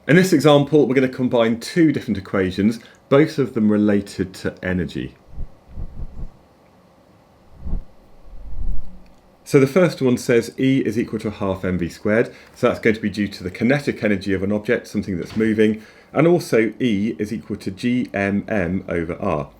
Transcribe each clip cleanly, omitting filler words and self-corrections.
In this example, we're going to combine two different equations, both of them related to energy. So the first one says E is equal to half mv squared, so that's going to be due to the kinetic energy of an object, something that's moving, and also E is equal to gmm over r.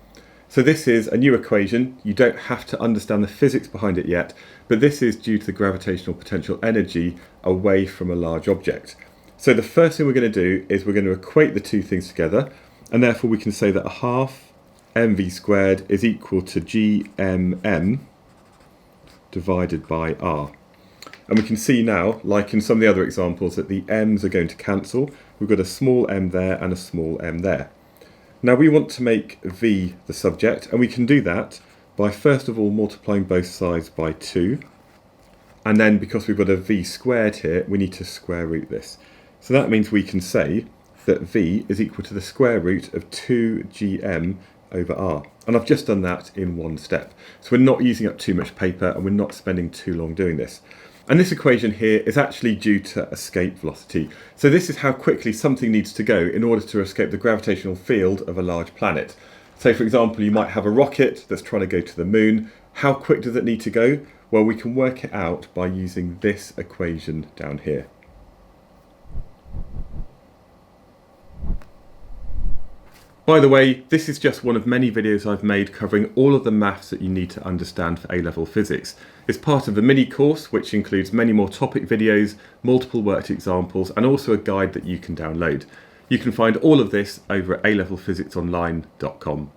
So this is a new equation. You don't have to understand the physics behind it yet, but this is due to the gravitational potential energy away from a large object. So the first thing we're going to do is we're going to equate the two things together, and therefore we can say that a half mv squared is equal to gmm divided by r. And we can see now, like in some of the other examples, that the m's are going to cancel. We've got a small m there and a small m there. Now we want to make v the subject, and we can do that by first of all multiplying both sides by 2. And then because we've got a v squared here, we need to square root this. So that means we can say that v is equal to the square root of 2gm over r. And I've just done that in one step. So we're not using up too much paper and we're not spending too long doing this. And this equation here is actually due to escape velocity. So this is how quickly something needs to go in order to escape the gravitational field of a large planet. So for example, you might have a rocket that's trying to go to the moon. How quick does it need to go? Well, we can work it out by using this equation down here. By the way, this is just one of many videos I've made covering all of the maths that you need to understand for A-level physics. It's part of a mini course which includes many more topic videos, multiple worked examples, and also a guide that you can download. You can find all of this over at alevelphysicsonline.com.